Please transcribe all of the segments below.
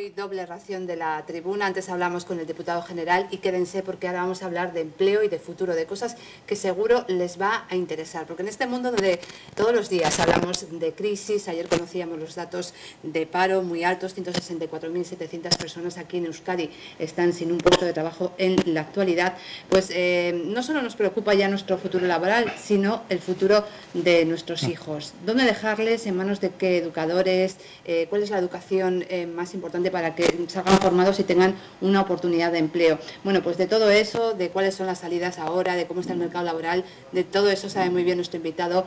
Hoy doble ración de la tribuna. Antes hablamos con el diputado general y quédense porque ahora vamos a hablar de empleo y de futuro, de cosas que seguro les va a interesar. Porque en este mundo donde todos los días hablamos de crisis, ayer conocíamos los datos de paro muy altos, 164.700 personas aquí en Euskadi están sin un puesto de trabajo en la actualidad, pues no solo nos preocupa ya nuestro futuro laboral, sino el futuro de nuestros hijos. ¿Dónde dejarles? ¿En manos de qué educadores? ¿Cuál es la educación más importante para que salgan formados y tengan una oportunidad de empleo? Bueno, pues de todo eso, de cuáles son las salidas ahora, de cómo está el mercado laboral, de todo eso sabe muy bien nuestro invitado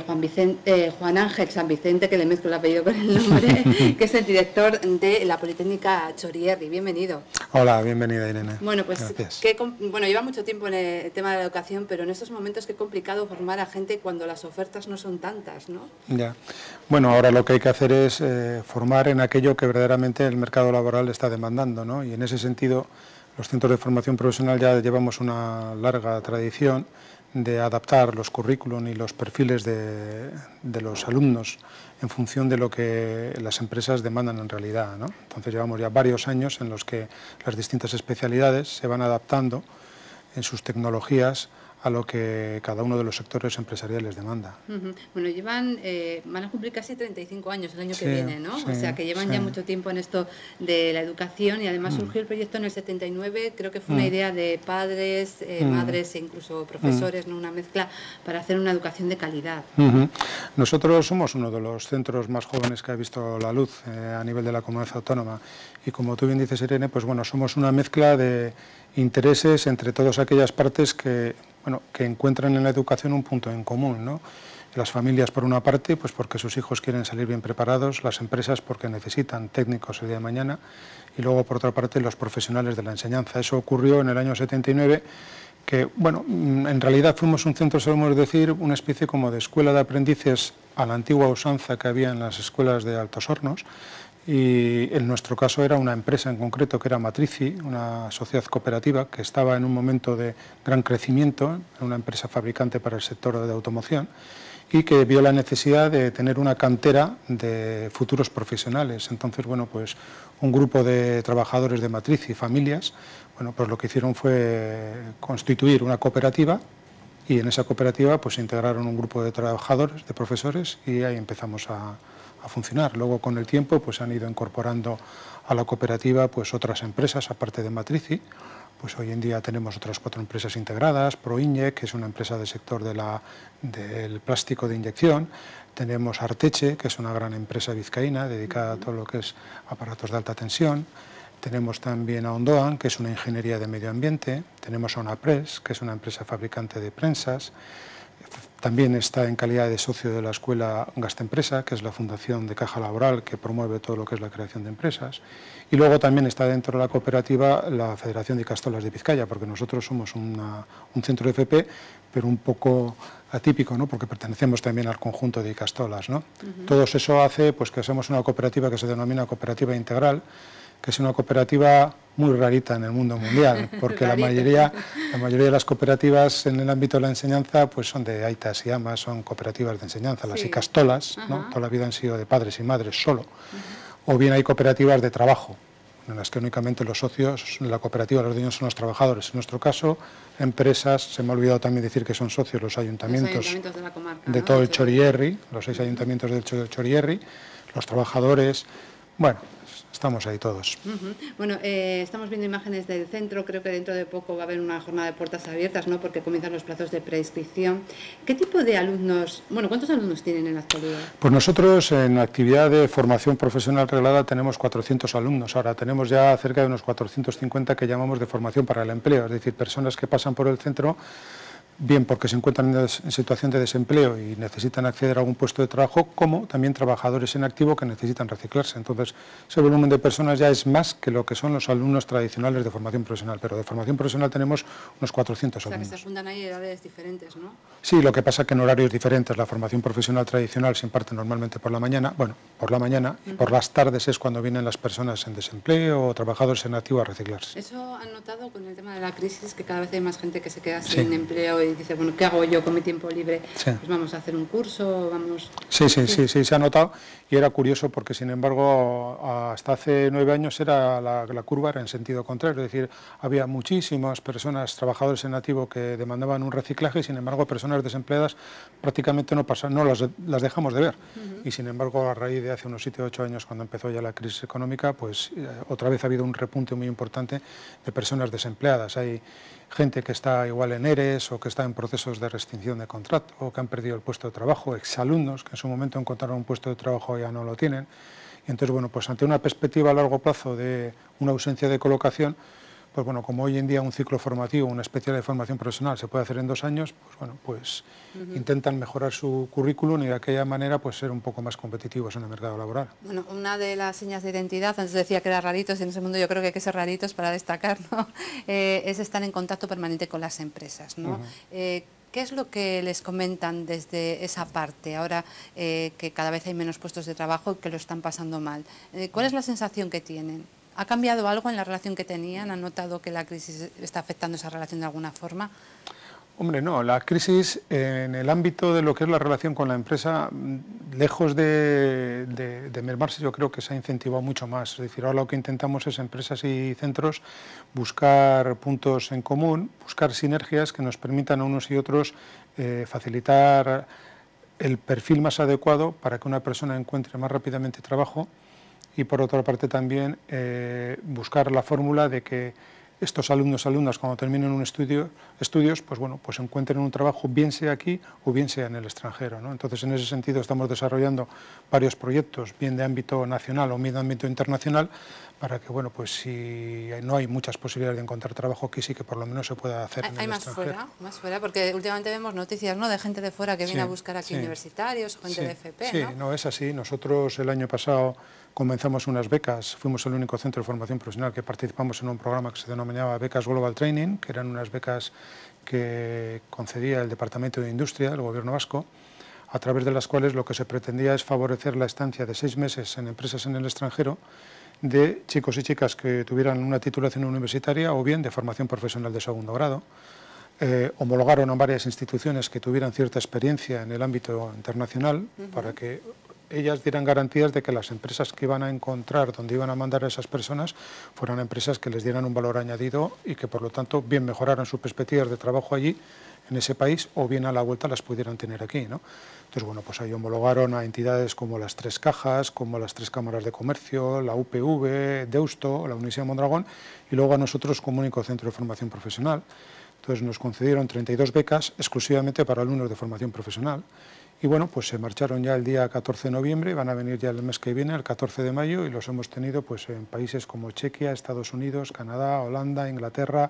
Juan Ángel San Vicente, que le mezclo el apellido con el nombre, que es el director de la Politécnica Chorierri. Bienvenido. Hola, bienvenida Irene. Bueno, pues lleva mucho tiempo en el tema de la educación, pero en estos momentos qué complicado formar a gente cuando las ofertas no son tantas, ¿no? Ya. Bueno, ahora lo que hay que hacer es formar en aquello que verdaderamente el mercado laboral está demandando, ¿no? Y en ese sentido, los centros de formación profesional ya llevamos una larga tradición de adaptar los currículum y los perfiles de los alumnos en función de lo que las empresas demandan en realidad, ¿no? Entonces llevamos ya varios años en los que las distintas especialidades se van adaptando en sus tecnologías a lo que cada uno de los sectores empresariales demanda. Bueno, van a cumplir casi 35 años el año que viene, ¿no? Sí, o sea, que llevan ya mucho tiempo en esto de la educación y además surgió el proyecto en el 79, creo que fue una idea de padres, madres e incluso profesores, ¿no? Una mezcla para hacer una educación de calidad. Nosotros somos uno de los centros más jóvenes que ha visto la luz a nivel de la comunidad autónoma y como tú bien dices, Irene, pues bueno, somos una mezcla de intereses entre todas aquellas partes que encuentran en la educación un punto en común, ¿no? Las familias por una parte, pues porque sus hijos quieren salir bien preparados, las empresas porque necesitan técnicos el día de mañana y luego por otra parte los profesionales de la enseñanza. Eso ocurrió en el año 79, que bueno, en realidad fuimos un centro, solemos decir, una especie como de escuela de aprendices a la antigua usanza que había en las escuelas de Altos Hornos. Y en nuestro caso era una empresa en concreto que era Matrici, una sociedad cooperativa que estaba en un momento de gran crecimiento, una empresa fabricante para el sector de automoción y que vio la necesidad de tener una cantera de futuros profesionales. Entonces, bueno, pues un grupo de trabajadores de Matrici, familias, bueno, pues lo que hicieron fue constituir una cooperativa y en esa cooperativa pues se integraron un grupo de trabajadores, de profesores y ahí empezamos a funcionar. Luego con el tiempo pues han ido incorporando a la cooperativa pues otras empresas aparte de Matrici. Pues hoy en día tenemos otras 4 empresas integradas, Proiñec, que es una empresa del sector del plástico de inyección, tenemos Arteche, que es una gran empresa vizcaína dedicada a todo lo que es aparatos de alta tensión, tenemos también a Ondoan, que es una ingeniería de medio ambiente, tenemos a Onapress, que es una empresa fabricante de prensas. También está en calidad de socio de la escuela Gastempresa, que es la fundación de caja laboral que promueve todo lo que es la creación de empresas. Y luego también está dentro de la cooperativa la Federación de Icastolas de Vizcaya, porque nosotros somos un centro de FP, pero un poco atípico, ¿no? Porque pertenecemos también al conjunto de Icastolas, ¿no? Todo eso hace pues, que somos una cooperativa que se denomina cooperativa integral, que es una cooperativa muy rarita en el mundo mundial, porque la mayoría de las cooperativas en el ámbito de la enseñanza pues son de aitas y amas, son cooperativas de enseñanza, las icastolas, ¿no? Toda la vida han sido de padres y madres solo, o bien hay cooperativas de trabajo, en las que únicamente los socios, la cooperativa, los dueños son los trabajadores. En nuestro caso, empresas, se me ha olvidado también decir que son socios los ayuntamientos de la comarca, de ¿no? todo el Chorierri, los 6 ayuntamientos del Chorierri, los trabajadores, bueno, estamos ahí todos. Bueno, estamos viendo imágenes del centro, creo que dentro de poco va a haber una jornada de puertas abiertas, ¿no? Porque comienzan los plazos de preinscripción. ¿Qué tipo de alumnos, cuántos alumnos tienen en la actualidad? Pues nosotros en la actividad de formación profesional reglada tenemos 400 alumnos, ahora tenemos ya cerca de unos 450 que llamamos de formación para el empleo, es decir, personas que pasan por el centro bien porque se encuentran en situación de desempleo y necesitan acceder a algún puesto de trabajo, como también trabajadores en activo que necesitan reciclarse. Entonces, ese volumen de personas ya es más que lo que son los alumnos tradicionales de formación profesional, pero de formación profesional tenemos unos 400 alumnos. O sea, que se fundan ahí edades diferentes, ¿no? Sí, lo que pasa es que en horarios diferentes. La formación profesional tradicional se imparte normalmente por la mañana, y por las tardes es cuando vienen las personas en desempleo o trabajadores en activo a reciclarse. ¿Eso han notado con el tema de la crisis, que cada vez hay más gente que se queda sin empleo y dice, bueno, ¿qué hago yo con mi tiempo libre? Sí. Pues vamos a hacer un curso, vamos... Sí, se ha notado, y era curioso porque, sin embargo, hasta hace 9 años la curva era en sentido contrario, es decir, había muchísimas personas, trabajadores en activo, que demandaban un reciclaje, y sin embargo personas desempleadas prácticamente no las dejamos de ver. Y sin embargo, a raíz de hace unos 7 o 8 años, cuando empezó ya la crisis económica, pues otra vez ha habido un repunte muy importante de personas desempleadas. Hay gente que está igual en ERES o que está en procesos de rescisión de contrato o que han perdido el puesto de trabajo, exalumnos que en su momento encontraron un puesto de trabajo y ya no lo tienen. Y entonces, bueno, pues ante una perspectiva a largo plazo de una ausencia de colocación, pues bueno, como hoy en día un ciclo formativo, una especial de formación profesional se puede hacer en 2 años, pues bueno, pues intentan mejorar su currículum y de aquella manera pues ser un poco más competitivos en el mercado laboral. Bueno, una de las señas de identidad, antes decía que era raritos, y en ese mundo yo creo que hay que ser raritos para destacar, ¿no? Es estar en contacto permanente con las empresas, ¿no? ¿Qué es lo que les comentan desde esa parte, ahora que cada vez hay menos puestos de trabajo y que lo están pasando mal? ¿Cuál es la sensación que tienen? ¿Ha cambiado algo en la relación que tenían? ¿Han notado que la crisis está afectando esa relación de alguna forma? Hombre, no, la crisis en el ámbito de lo que es la relación con la empresa, lejos de mermarse, yo creo que se ha incentivado mucho más. Es decir, ahora lo que intentamos es, empresas y centros, buscar puntos en común, buscar sinergias que nos permitan a unos y otros facilitar el perfil más adecuado para que una persona encuentre más rápidamente trabajo, y por otra parte también buscar la fórmula de que estos alumnos, alumnas, cuando terminen un estudios, pues bueno, pues encuentren un trabajo, bien sea aquí o bien sea en el extranjero, ¿no? Entonces, en ese sentido estamos desarrollando varios proyectos, bien de ámbito nacional o bien de ámbito internacional, para que, bueno, pues si no hay muchas posibilidades de encontrar trabajo aquí, sí que por lo menos se pueda hacer en el extranjero. ¿Hay más fuera? Porque últimamente vemos noticias, ¿no?, de gente de fuera que viene a buscar aquí universitarios, gente de FP, ¿no? Sí, no, es así. Nosotros el año pasado comenzamos unas becas, fuimos el único centro de formación profesional que participamos en un programa que se denominaba Becas Global Training, que eran unas becas que concedía el Departamento de Industria, el Gobierno vasco, a través de las cuales lo que se pretendía es favorecer la estancia de 6 meses en empresas en el extranjero de chicos y chicas que tuvieran una titulación universitaria o bien de formación profesional de segundo grado. Homologaron a varias instituciones que tuvieran cierta experiencia en el ámbito internacional para que ellas dieran garantías de que las empresas que iban a encontrar, donde iban a mandar a esas personas, fueran empresas que les dieran un valor añadido y que por lo tanto bien mejoraran sus perspectivas de trabajo allí, en ese país, o bien a la vuelta las pudieran tener aquí, ¿no? Entonces, bueno, pues ahí homologaron a entidades como las 3 Cajas, como las 3 Cámaras de Comercio, la UPV, Deusto, la Universidad de Mondragón, y luego a nosotros como único centro de formación profesional. Entonces nos concedieron 32 becas exclusivamente para alumnos de formación profesional. Y bueno, pues se marcharon ya el día 14 de noviembre, van a venir ya el mes que viene, el 14 de mayo, y los hemos tenido pues en países como Chequia, Estados Unidos, Canadá, Holanda, Inglaterra,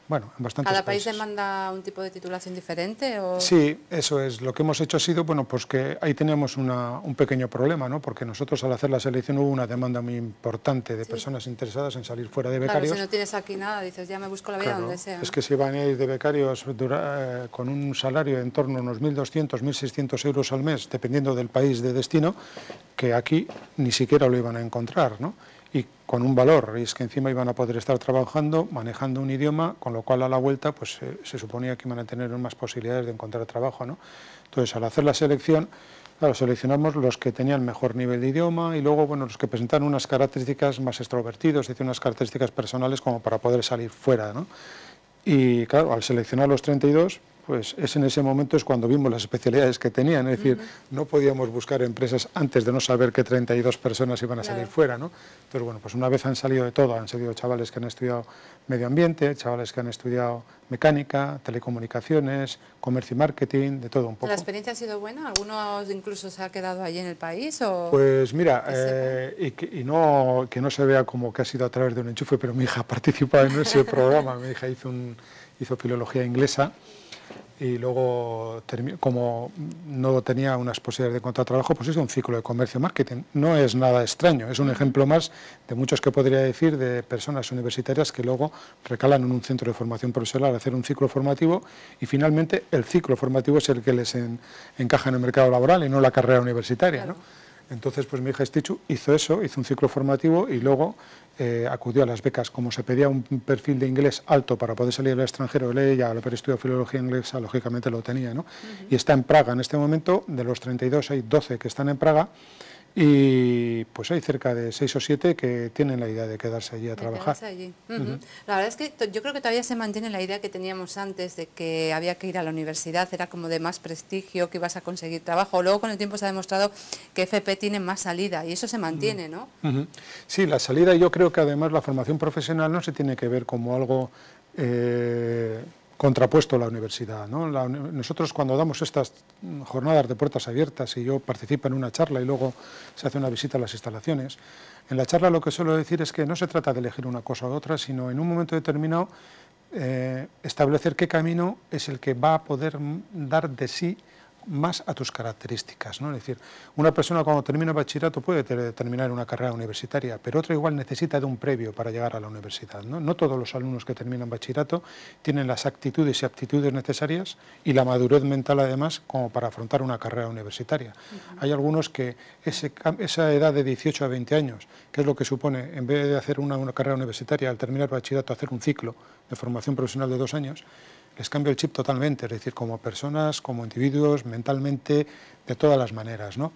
bueno, en bastantes ¿Cada países. país demanda un tipo de titulación diferente? ¿O? Sí, eso es. Lo que hemos hecho ha sido, bueno, pues que ahí teníamos un pequeño problema, ¿no? Porque nosotros al hacer la selección hubo una demanda muy importante de personas interesadas en salir fuera de becarios. Claro, si no tienes aquí nada, dices, ya me busco la vida donde sea, ¿no? Es que si van a ir de becarios con un salario en torno a unos 1.200, 1.600 euros al mes, dependiendo del país de destino, que aquí ni siquiera lo iban a encontrar, ¿no? Y con un valor, y es que encima iban a poder estar trabajando, manejando un idioma, con lo cual a la vuelta pues se suponía que iban a tener más posibilidades de encontrar trabajo, ¿no? Entonces, al hacer la selección, claro, seleccionamos los que tenían mejor nivel de idioma y luego, bueno, los que presentaban unas características más extrovertidos, es decir, unas características personales como para poder salir fuera, ¿no? Y claro, al seleccionar los 32, pues en ese momento es cuando vimos las especialidades que tenían, es decir, no podíamos buscar empresas antes de no saber que 32 personas iban a salir fuera, ¿no? Entonces, bueno, pues una vez han salido de todo, han salido chavales que han estudiado medio ambiente, chavales que han estudiado mecánica, telecomunicaciones, comercio y marketing, de todo un poco. ¿La experiencia ha sido buena? ¿Alguno incluso se ha quedado allí en el país? ¿O? Pues mira, que no se vea como que ha sido a través de un enchufe, pero mi hija ha participado en ese programa, mi hija hizo filología inglesa, y luego, como no tenía unas posibilidades de encontrar trabajo, pues hizo un ciclo de comercio y marketing. No es nada extraño, es un ejemplo más de muchos que podría decir de personas universitarias que luego recalan en un centro de formación profesional a hacer un ciclo formativo, y finalmente el ciclo formativo es el que les encaja en el mercado laboral y no la carrera universitaria, ¿no? Entonces, pues mi hija Estichu hizo eso, hizo un ciclo formativo y luego acudió a las becas. Como se pedía un perfil de inglés alto para poder salir al extranjero, ella al haber estudiado filología inglesa, lógicamente lo tenía, ¿no? Y está en Praga en este momento. De los 32 hay 12 que están en Praga, y pues hay cerca de 6 o 7 que tienen la idea de quedarse allí a trabajar. Allí. La verdad es que yo creo que todavía se mantiene la idea que teníamos antes de que había que ir a la universidad, era como de más prestigio, que ibas a conseguir trabajo. Luego con el tiempo se ha demostrado que FP tiene más salida y eso se mantiene, ¿no? Sí, la salida, yo creo que además la formación profesional no se tiene que ver como algo contrapuesto a la universidad, ¿no? Nosotros cuando damos estas jornadas de puertas abiertas y yo participo en una charla y luego se hace una visita a las instalaciones, en la charla lo que suelo decir es que no se trata de elegir una cosa u otra, sino en un momento determinado establecer qué camino es el que va a poder dar de sí más a tus características, ¿no? Es decir, una persona cuando termina el bachillerato puede terminar una carrera universitaria, pero otra igual necesita de un previo para llegar a la universidad, ¿no? No todos los alumnos que terminan bachillerato tienen las actitudes y aptitudes necesarias y la madurez mental además como para afrontar una carrera universitaria. Hay algunos que esa edad de 18 a 20 años, que es lo que supone, en vez de hacer una carrera universitaria, al terminar el bachillerato hacer un ciclo de formación profesional de 2 años, les cambia el chip totalmente, es decir, como personas, como individuos, mentalmente, de todas las maneras, ¿no?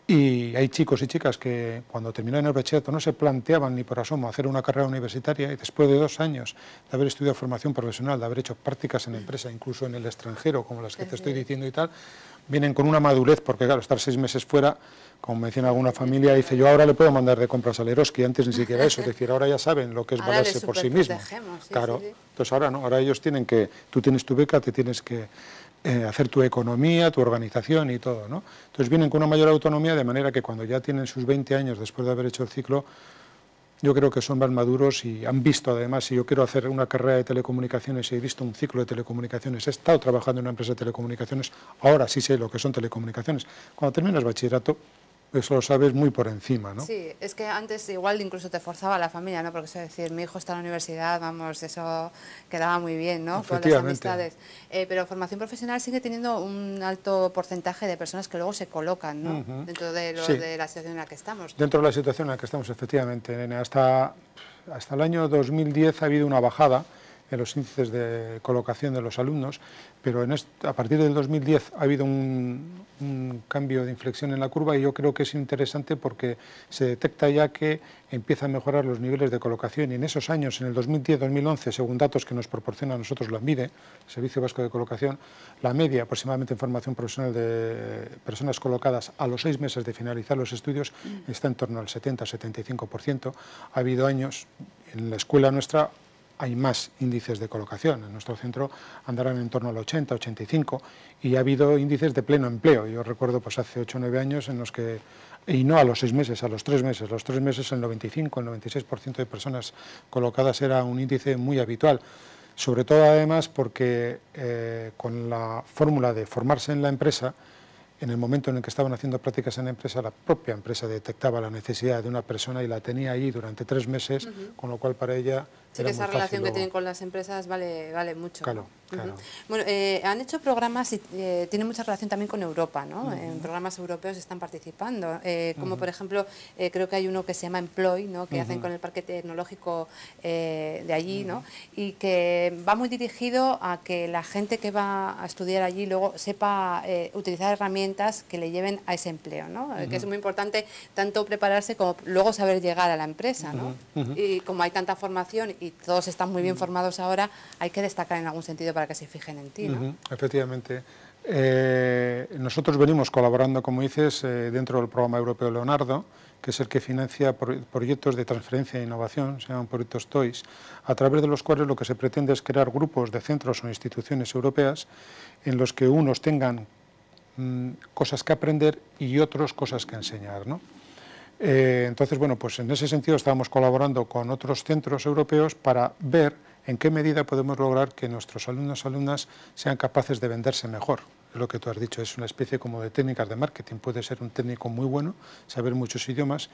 Y hay chicos y chicas que cuando terminaron el bachillerato no se planteaban ni por asomo hacer una carrera universitaria y después de 2 años de haber estudiado formación profesional, de haber hecho prácticas en empresa, incluso en el extranjero, como las que te estoy diciendo y tal, vienen con una madurez, porque claro, estar 6 meses fuera, como me decía alguna familia, dice, yo ahora le puedo mandar de compras a Leroski, antes ni siquiera eso, es decir, ahora ya saben lo que es valerse por sí mismos. Claro, entonces ahora no, ahora ellos tienen que, tú tienes tu beca, te tienes que hacer tu economía, tu organización y todo, ¿no? Entonces vienen con una mayor autonomía, de manera que cuando ya tienen sus 20 años después de haber hecho el ciclo, yo creo que son más maduros y han visto, además, si yo quiero hacer una carrera de telecomunicaciones y he visto un ciclo de telecomunicaciones, he estado trabajando en una empresa de telecomunicaciones, ahora sí sé lo que son telecomunicaciones. Cuando terminas bachillerato, eso lo sabes muy por encima, ¿no? Sí, es que antes igual incluso te forzaba la familia, ¿no? Porque es decir, mi hijo está en la universidad, vamos, eso quedaba muy bien, ¿no? Con las amistades. Pero formación profesional sigue teniendo un alto porcentaje de personas que luego se colocan, ¿no? Dentro de, de la situación en la que estamos. Dentro de la situación en la que estamos, efectivamente. Hasta el año 2010 ha habido una bajada en los índices de colocación de los alumnos, pero a partir del 2010 ha habido un cambio de inflexión en la curva y yo creo que es interesante porque se detecta ya que empiezan a mejorar los niveles de colocación y en esos años, en el 2010-2011, según datos que nos proporciona a nosotros la ANVIDE, el Servicio Vasco de Colocación, la media aproximadamente en formación profesional de personas colocadas a los 6 meses de finalizar los estudios está en torno al 70-75%. Ha habido años, en la escuela nuestra, hay más índices de colocación. En nuestro centro andarán en torno al 80, 85 y ha habido índices de pleno empleo. Yo recuerdo pues hace 8 o 9 años en los que, y no a los 6 meses, a los 3 meses, los 3 meses el 95, el 96% de personas colocadas era un índice muy habitual. Sobre todo además porque con la fórmula de formarse en la empresa, en el momento en el que estaban haciendo prácticas en la empresa, la propia empresa detectaba la necesidad de una persona y la tenía ahí durante 3 meses, con lo cual para ella sí, que esa relación que tienen con las empresas vale mucho. Claro, claro. Bueno, han hecho programas y tienen mucha relación también con Europa, ¿no? En programas europeos están participando, como por ejemplo, creo que hay uno que se llama Employ, ¿no? Que hacen con el parque tecnológico de allí, ¿no? Y que va muy dirigido a que la gente que va a estudiar allí luego sepa utilizar herramientas que le lleven a ese empleo, ¿no? Que es muy importante tanto prepararse como luego saber llegar a la empresa, ¿no? Y como hay tanta formación y todos están muy bien formados ahora, hay que destacar en algún sentido para que se fijen en ti, ¿no? Efectivamente. Nosotros venimos colaborando, como dices, dentro del programa europeo Leonardo, que es el que financia proyectos de transferencia e innovación, se llaman proyectos TOIS, a través de los cuales lo que se pretende es crear grupos de centros o instituciones europeas en los que unos tengan cosas que aprender y otros cosas que enseñar, ¿no? Entonces, bueno, pues en ese sentido estamos colaborando con otros centros europeos para ver en qué medida podemos lograr que nuestros alumnos y alumnas sean capaces de venderse mejor. Es lo que tú has dicho, es una especie como de técnicas de marketing. Puede ser un técnico muy bueno, saber muchos idiomas